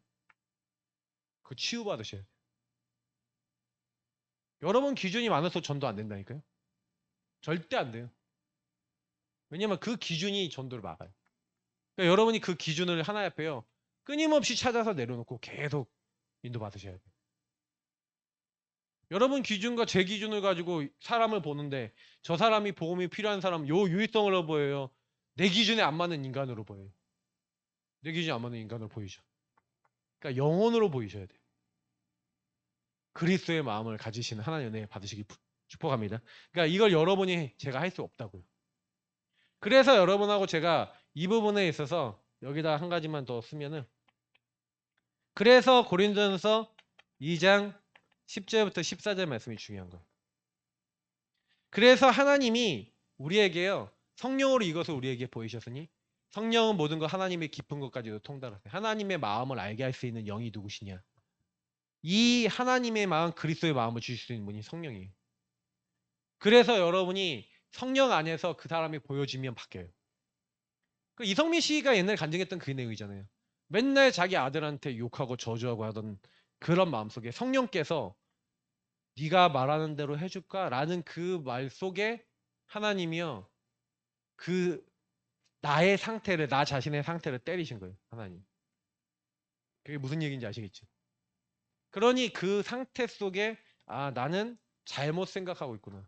그 치유받으셔야 돼요. 여러분 기준이 많아서 전도 안 된다니까요. 절대 안 돼요. 왜냐면 그 기준이 전도를 막아요. 그러니까 여러분이 그 기준을 하나 앞에요, 끊임없이 찾아서 내려놓고 계속 인도받으셔야 돼요. 여러분 기준과 제 기준을 가지고 사람을 보는데 저 사람이 복음이 필요한 사람, 요 유의성으로 보여요? 내 기준에 안 맞는 인간으로 보여요? 내 기준에 안 맞는 인간으로 보이죠. 그러니까 영혼으로 보이셔야 돼요. 그리스도의 마음을 가지시는 하나님의 은혜 받으시기 축복합니다. 그러니까 이걸 여러분이 제가 할 수 없다고요. 그래서 여러분하고 제가 이 부분에 있어서 여기다 한 가지만 더 쓰면은, 그래서 고린도전서 2장 10절부터 14절 말씀이 중요한 거예요. 그래서 하나님이 우리에게요, 성령으로 이것을 우리에게 보이셨으니 성령은 모든 것 하나님의 깊은 것까지도 통달하세요. 하나님의 마음을 알게 할 수 있는 영이 누구시냐? 이 하나님의 마음, 그리스도의 마음을 주실 수 있는 분이 성령이에요. 그래서 여러분이 성령 안에서 그 사람이 보여지면 바뀌어요. 그 이성민 씨가 옛날에 간증했던 그 내용이잖아요. 맨날 자기 아들한테 욕하고 저주하고 하던 그런 마음속에 성령께서 네가 말하는 대로 해줄까? 라는 그 말 속에 하나님이요, 그 나의 상태를, 나 자신의 상태를 때리신 거예요. 하나님. 그게 무슨 얘기인지 아시겠죠? 그러니 그 상태 속에 아, 나는 잘못 생각하고 있구나.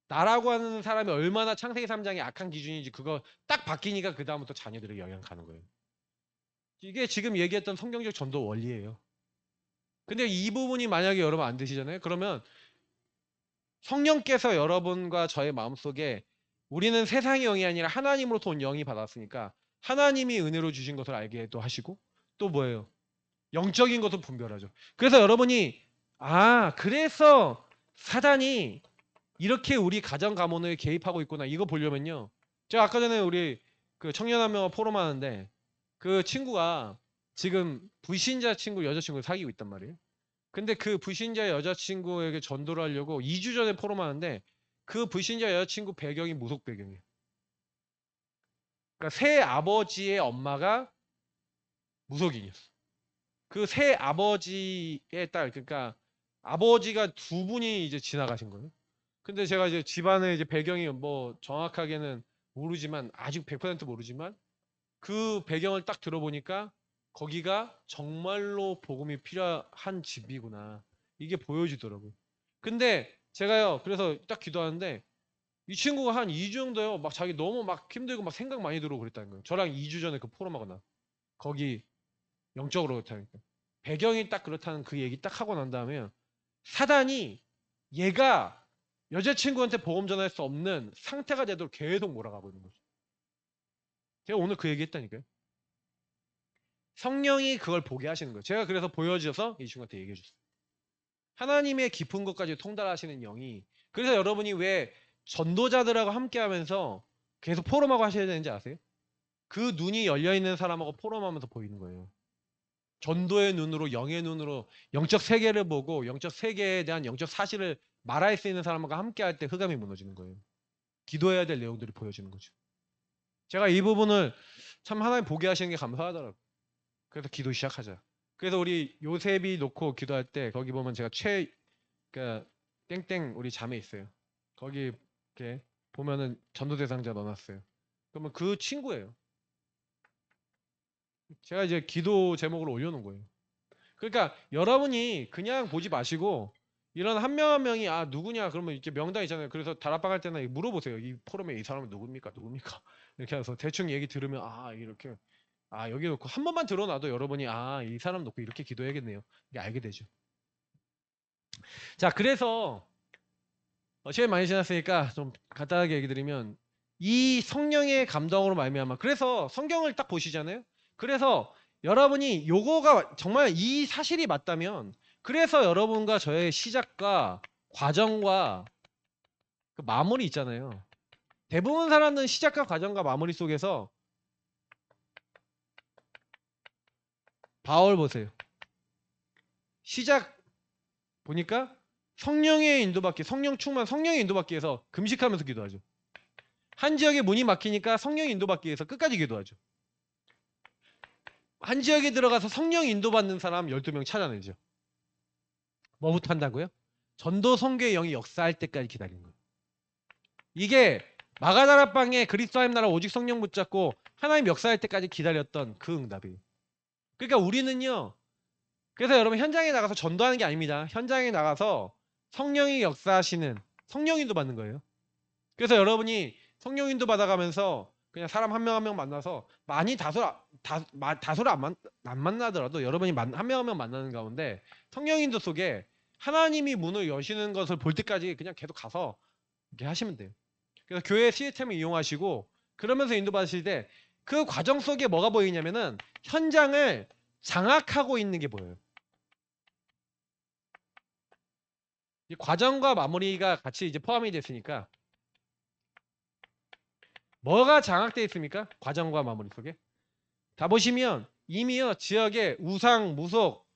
나라고 하는 사람이 얼마나 창세기 3장의 악한 기준인지 그거 딱 바뀌니까 그 다음부터 자녀들에게 영향 가는 거예요. 이게 지금 얘기했던 성경적 전도 원리예요. 근데 이 부분이 만약에 여러분 안 되시잖아요. 그러면 성령께서 여러분과 저의 마음속에, 우리는 세상의 영이 아니라 하나님으로부터 온 영이 받았으니까 하나님이 은혜로 주신 것을 알게도 하시고 또 뭐예요? 영적인 것을 분별하죠. 그래서 여러분이 그래서 사단이 이렇게 우리 가정 가문을 개입하고 있구나, 이거 보려면요, 제가 아까 전에 우리 그 청년 한 명과 포럼하는데 그 친구가 지금 불신자 친구 여자친구를 사귀고 있단 말이에요. 근데 그 불신자 여자친구에게 전도를 하려고 2주 전에 포럼하는데 그 불신자 여자친구 배경이 무속 배경이에요. 그러니까 새 아버지의 엄마가 무속인이었어. 그 새 아버지의 딸, 그러니까 아버지가 두 분이 이제 지나가신 거예요. 근데 제가 이제 집안의 이제 배경이 뭐 정확하게는 모르지만, 아직 100% 모르지만 그 배경을 딱 들어보니까 거기가 정말로 복음이 필요한 집이구나, 이게 보여지더라고요. 근데 제가요, 그래서 딱 기도하는데 이 친구가 한 2주 정도요, 막 자기 너무 막 힘들고 막 생각 많이 들고 그랬다는 거예요. 저랑 2주 전에 그 포럼하고 나, 거기 영적으로 그렇다니까. 배경이 딱 그렇다는 그 얘기 딱 하고 난 다음에 사단이 얘가 여자친구한테 복음 전할 수 없는 상태가 되도록 계속 몰아가고 있는 거죠. 제가 오늘 그 얘기 했다니까요. 성령이 그걸 보게 하시는 거예요. 제가 그래서 보여줘서 이 친구한테 얘기해 줬어요. 하나님의 깊은 것까지 통달하시는 영이. 그래서 여러분이 왜 전도자들하고 함께 하면서 계속 포럼하고 하셔야 되는지 아세요? 그 눈이 열려있는 사람하고 포럼하면서 보이는 거예요. 전도의 눈으로, 영의 눈으로 영적 세계를 보고 영적 세계에 대한 영적 사실을 말할 수 있는 사람과 함께 할 때 흑암이 무너지는 거예요. 기도해야 될 내용들이 보여지는 거죠. 제가 이 부분을 참 하나님 보게 하시는 게 감사하더라고요. 그래서 기도 시작하자. 그래서 우리 요셉이 놓고 기도할 때 거기 보면 제가 그러니까 땡땡 우리 자매 있어요. 거기 이렇게 보면은 전도 대상자 넣어놨어요. 그러면 그 친구예요. 제가 이제 기도 제목으로 올려놓은 거예요. 그러니까 여러분이 그냥 보지 마시고 이런 한 명 한 명이 아 누구냐 그러면 이렇게 명단 있잖아요. 그래서 다락방 할 때나 물어보세요. 이 포럼에 이 사람은 누굽니까? 누굽니까? 이렇게 해서 대충 얘기 들으면 아 이렇게 아 여기 놓고 한 번만 들어놔도 여러분이 아 이 사람 놓고 이렇게 기도해야겠네요. 이게 알게 되죠. 자 그래서 시간이 많이 지났으니까 좀 간단하게 얘기 드리면 이 성령의 감동으로 말미암아 그래서 성경을 딱 보시잖아요. 그래서 여러분이 요거가 정말 이 사실이 맞다면 그래서 여러분과 저의 시작과 과정과 그 마무리 있잖아요. 대부분 사람들은 시작과 과정과 마무리 속에서 바울 보세요. 시작 보니까 성령의 인도받기, 성령 충만, 성령의 인도받기 위해서 금식하면서 기도하죠. 한 지역에 문이 막히니까 성령 인도받기 위해서 끝까지 기도하죠. 한 지역에 들어가서 성령 인도받는 사람 12명 찾아내죠. 뭐부터 한다고요? 전도 선교의 영이 역사할 때까지 기다리는 거예요. 이게 마가다락방에 그리스도 하나님 나라 오직 성령 붙잡고 하나님 역사할 때까지 기다렸던 그 응답이에요. 그러니까 우리는요. 그래서 여러분 현장에 나가서 전도하는 게 아닙니다. 현장에 나가서 성령이 역사하시는 성령 인도 받는 거예요. 그래서 여러분이 성령 인도 받아가면서 그냥 사람 한 명 한 명 만나서 많이 다소를 안 만나더라도 여러분이 한 명 한 명 만나는 가운데 성령 인도 속에 하나님이 문을 여시는 것을 볼 때까지 그냥 계속 가서 이렇게 하시면 돼요. 그래서 교회 시스템을 이용하시고 그러면서 인도 받으실 때 그 과정 속에 뭐가 보이냐면은 현장을 장악하고 있는 게 보여요. 이 과정과 마무리가 같이 이제 포함이 됐으니까 뭐가 장악되어 있습니까? 과정과 마무리 속에. 다 보시면 이미요 지역의 우상, 무속,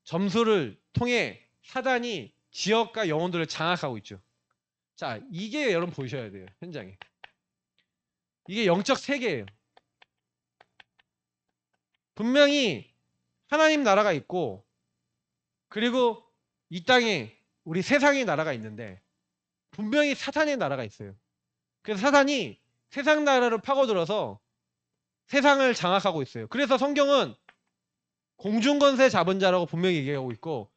점수를 통해 사단이 지역과 영혼들을 장악하고 있죠. 자, 이게 여러분 보셔야 돼요. 현장에. 이게 영적 세계예요. 분명히 하나님 나라가 있고 그리고 이 땅에 우리 세상의 나라가 있는데 분명히 사탄의 나라가 있어요. 그래서 사탄이 세상 나라를 파고들어서 세상을 장악하고 있어요. 그래서 성경은 공중권세 잡은 자라고 분명히 얘기하고 있고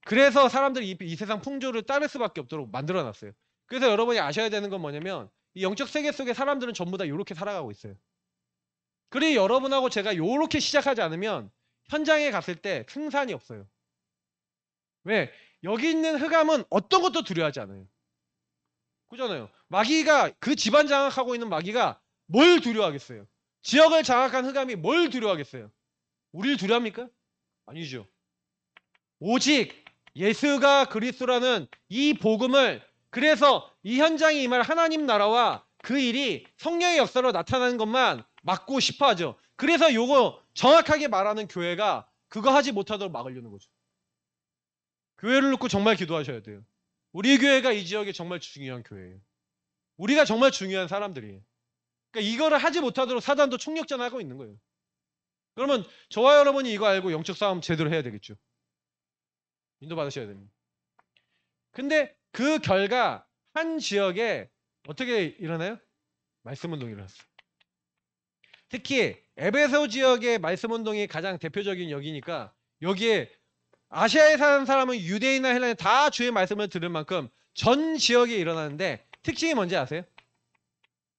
그래서 사람들이 이 세상 풍조를 따를 수밖에 없도록 만들어놨어요. 그래서 여러분이 아셔야 되는 건 뭐냐면 이 영적 세계 속에 사람들은 전부 다 이렇게 살아가고 있어요. 그리고 여러분하고 제가 이렇게 시작하지 않으면 현장에 갔을 때 승산이 없어요. 왜? 여기 있는 흑암은 어떤 것도 두려워하지 않아요. 그잖아요. 마귀가 그 집안 장악하고 있는 마귀가 뭘 두려워하겠어요? 지역을 장악한 흑암이 뭘 두려워하겠어요? 우리를 두려워합니까? 아니죠. 오직 예수가 그리스도라는 이 복음을 그래서 이 현장에 임할 하나님 나라와 그 일이 성령의 역사로 나타나는 것만 막고 싶어 하죠. 그래서 요거 정확하게 말하는 교회가 그거 하지 못하도록 막으려는 거죠. 교회를 놓고 정말 기도하셔야 돼요. 우리 교회가 이 지역에 정말 중요한 교회예요. 우리가 정말 중요한 사람들이에요. 그러니까 이거를 하지 못하도록 사단도 총력전하고 있는 거예요. 그러면 저와 여러분이 이거 알고 영적 싸움 제대로 해야 되겠죠. 인도 받으셔야 됩니다. 근데 그 결과 한 지역에 어떻게 일어나요? 말씀 운동이 일어났어요. 특히 에베소 지역의 말씀 운동이 가장 대표적인 역이니까 여기에 아시아에 사는 사람은 유대인이나 헬라인 다 주의 말씀을 들을 만큼 전 지역에 일어나는데 특징이 뭔지 아세요?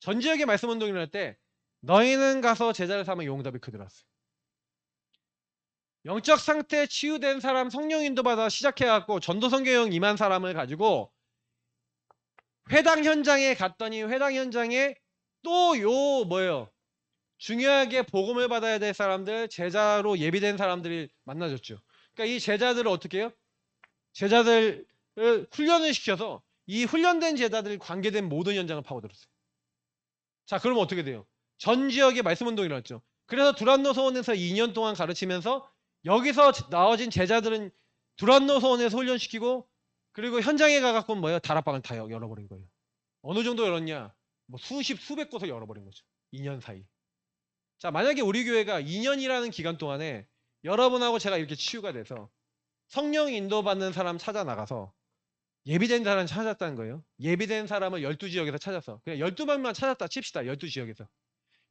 전 지역의 말씀 운동이 일어날 때 너희는 가서 제자를 삼아 용답이 그들었어요. 영적 상태 치유된 사람 성령 인도받아 시작해갖고 전도 성경 임한 사람을 가지고 회당 현장에 갔더니 회당 현장에 또 뭐예요? 중요하게 복음을 받아야 될 사람들 제자로 예비된 사람들이 만나졌죠. 그러니까 이 제자들을 어떻게 해요? 제자들을 훈련을 시켜서 이 훈련된 제자들이 관계된 모든 현장을 파고들었어요. 자, 그러면 어떻게 돼요? 전 지역에 말씀 운동이 일어났죠. 그래서 두란노 소원에서 2년 동안 가르치면서 여기서 나와진 제자들은 두란노 소원에서 훈련시키고 그리고 현장에 가갖고 뭐예요? 다락방을 다 열어버린 거예요. 어느 정도 열었냐? 뭐 수십, 수백 곳을 열어버린 거죠. 2년 사이. 자, 만약에 우리 교회가 2년이라는 기간 동안에 여러분하고 제가 이렇게 치유가 돼서 성령 인도받는 사람 찾아 나가서 예비된 사람 찾았다는 거예요. 예비된 사람을 12지역에서 찾았어. 그냥 12명만 찾았다 칩시다. 12지역에서.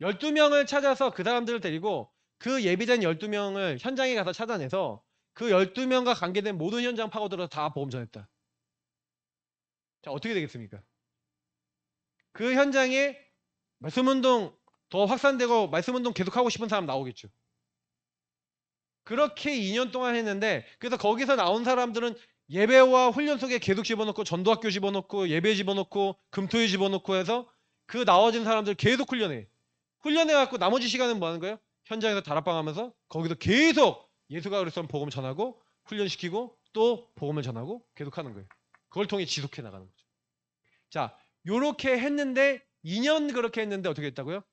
12명을 찾아서 그 사람들을 데리고 그 예비된 12명을 현장에 가서 찾아내서 그 12명과 관계된 모든 현장 파고들어서 다 보험 전했다. 자, 어떻게 되겠습니까? 그 현장에 말씀운동 더 확산되고 말씀운동 계속하고 싶은 사람 나오겠죠. 그렇게 2년 동안 했는데 그래서 거기서 나온 사람들은 예배와 훈련 속에 계속 집어넣고 전도학교 집어넣고 예배 집어넣고 금토일 집어넣고 해서 그 나와진 사람들 계속 훈련해. 훈련해갖고 나머지 시간은 뭐 하는 거예요? 현장에서 다락방 하면서 거기서 계속 예수가 그랬으면 복음 전하고 훈련시키고 또 복음을 전하고 계속 하는 거예요. 그걸 통해 지속해 나가는 거죠. 자, 요렇게 했는데 2년 그렇게 했는데 어떻게 했다고요?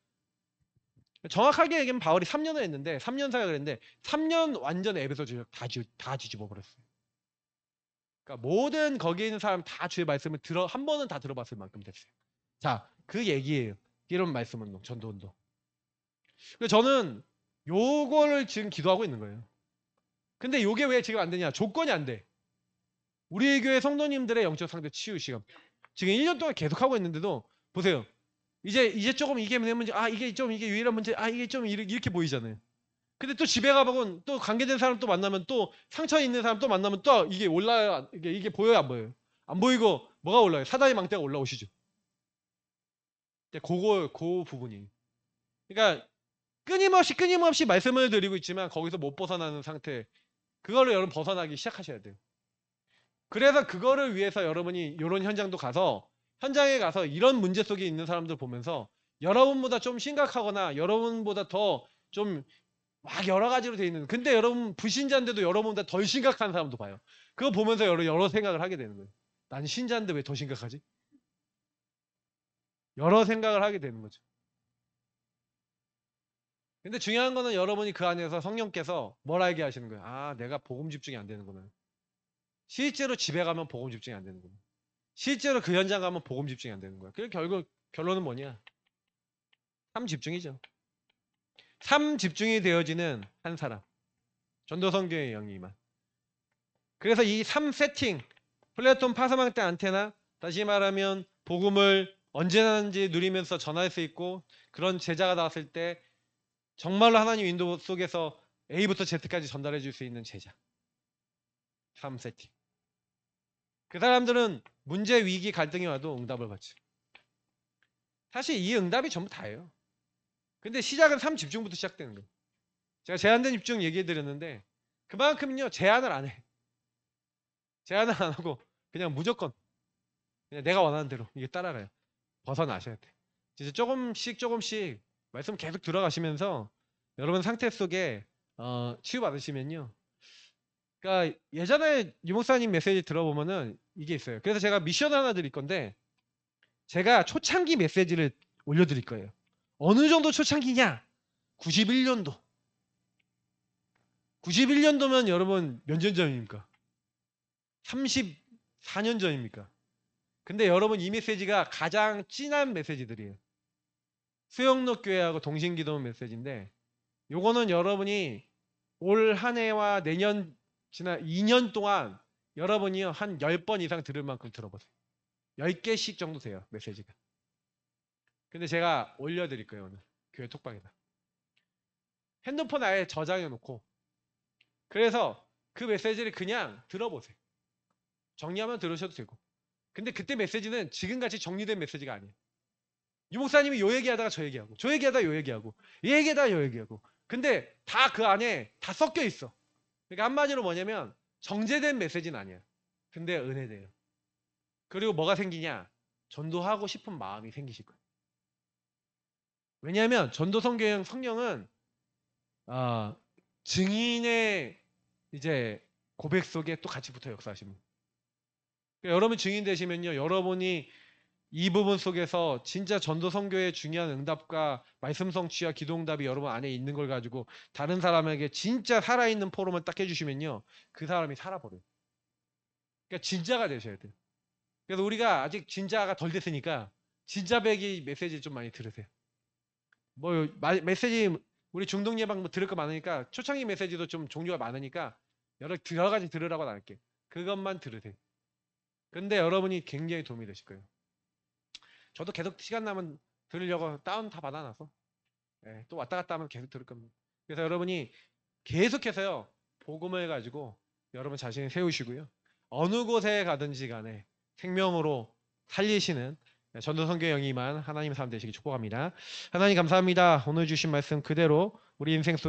정확하게 얘기하면 바울이 3년을 했는데 3년 사역을 했는데 3년 완전 에베소 지역 다 뒤집어 버렸어요. 그러니까 모든 거기에 있는 사람 다 주의 말씀을 한 번은 다 들어봤을 만큼 됐어요. 자, 그 얘기예요. 이런 말씀운동, 전도운동. 그래서 저는 요거를 지금 기도하고 있는 거예요. 근데 요게 왜 지금 안 되냐? 조건이 안 돼. 우리 교회 성도님들의 영적 상태 치유 시간. 지금 1년 동안 계속 하고 있는데도 보세요. 이제 조금 이게 문제, 이게 좀 이게 유일한 문제, 이게 좀 이렇게 보이잖아요. 근데 또 집에 가보면 또 관계된 사람 또 만나면 또 상처 있는 사람 또 만나면 또 이게 올라요. 이게 보여요, 안 보여요? 안 보이고 뭐가 올라요? 사단의 망대가 올라오시죠. 그 부분이. 그러니까 끊임없이 말씀을 드리고 있지만 거기서 못 벗어나는 상태. 그거를 여러분 벗어나기 시작하셔야 돼요. 그래서 그거를 위해서 여러분이 이런 현장도 가서 현장에 가서 이런 문제 속에 있는 사람들 보면서 여러분보다 좀 심각하거나 여러분보다 더 좀 막 여러 가지로 돼 있는 근데 여러분 불신자인데도 여러분보다 덜 심각한 사람도 봐요. 그거 보면서 여러 생각을 하게 되는 거예요. 난 신자인데 왜 더 심각하지? 여러 생각을 하게 되는 거죠. 근데 중요한 거는 여러분이 그 안에서 성령께서 뭘 알게 하시는 거예요. 내가 복음 집중이 안 되는구나. 실제로 집에 가면 복음 집중이 안 되는구나. 실제로 그 현장 가면 복음 집중이 안 되는 거야. 그래서 결국 결론은 뭐냐? 삶 집중이죠. 삶 집중이 되어지는 한 사람. 전도성교의 영이만. 그래서 이 삶 세팅, 플랫폼 파서망대 안테나, 다시 말하면 복음을 언제든지 누리면서 전할 수 있고 그런 제자가 나왔을 때 정말로 하나님 인도 속에서 A부터 Z까지 전달해 줄 수 있는 제자. 삶 세팅. 그 사람들은 문제, 위기, 갈등이 와도 응답을 받죠. 사실 이 응답이 전부 다예요. 근데 시작은 삶 집중부터 시작되는 거예요. 제가 제한된 집중 얘기해 드렸는데 그만큼요 제한을 안 해. 제한을 안 하고 그냥 무조건 그냥 내가 원하는 대로 이게 따라가요. 벗어나셔야 돼. 진짜 조금씩 말씀 계속 들어가시면서 여러분 상태 속에 치유받으시면요. 그러니까 예전에 유목사님 메시지 들어보면은 이게 있어요. 그래서 제가 미션 하나 드릴 건데 제가 초창기 메시지를 올려드릴 거예요. 어느 정도 초창기냐? 91년도. 91년도면 여러분 몇 년 전입니까? 34년 전입니까? 근데 여러분 이 메시지가 가장 진한 메시지들이에요. 수영록 교회하고 동신기도 메시지인데 요거는 여러분이 올 한 해와 내년 지난 2년 동안 여러분이요 한 10번 이상 들을 만큼 들어보세요. 10개씩 정도 돼요 메시지가. 근데 제가 올려드릴 거예요 오늘 교회 톡방에다. 핸드폰 아예 저장해 놓고 그래서 그 메시지를 그냥 들어보세요. 정리하면 들으셔도 되고. 근데 그때 메시지는 지금같이 정리된 메시지가 아니에요. 유목사님이 요 얘기하다가 저 얘기하고 저 얘기하다가 요 얘기하고 이 얘기하다가 요 얘기하고 근데 다 그 안에 다 섞여 있어. 그러니까 한마디로 뭐냐면 정제된 메시지는 아니야. 근데 은혜돼요. 그리고 뭐가 생기냐? 전도하고 싶은 마음이 생기실 거예요. 왜냐하면 전도 성경은 증인의 이제 고백 속에 또 같이 붙어 역사하시는 거예요. 그러니까 여러분 증인 되시면요. 여러분이 이 부분 속에서 진짜 전도 선교의 중요한 응답과 말씀 성취와 기도 응답이 여러분 안에 있는 걸 가지고 다른 사람에게 진짜 살아있는 포럼을 딱 해주시면요. 그 사람이 살아버려요. 그러니까 진짜가 되셔야 돼요. 그래서 우리가 아직 진짜가 덜 됐으니까 진짜 배기 메시지 좀 많이 들으세요. 뭐 메시지 우리 중독 예방 뭐 들을 거 많으니까 초창기 메시지도 좀 종류가 많으니까 여러 가지 들으라고 안 할게. 그것만 들으세요. 근데 여러분이 굉장히 도움이 되실 거예요. 저도 계속 시간 나면 들으려고 다운 다 받아놔서 또 왔다 갔다 하면 계속 들을 겁니다. 그래서 여러분이 계속해서요 복음을 가지고 여러분 자신을 세우시고요. 어느 곳에 가든지 간에 생명으로 살리시는 전도선교 영이만 하나님 사람 되시기 축복합니다. 하나님 감사합니다. 오늘 주신 말씀 그대로 우리 인생 속에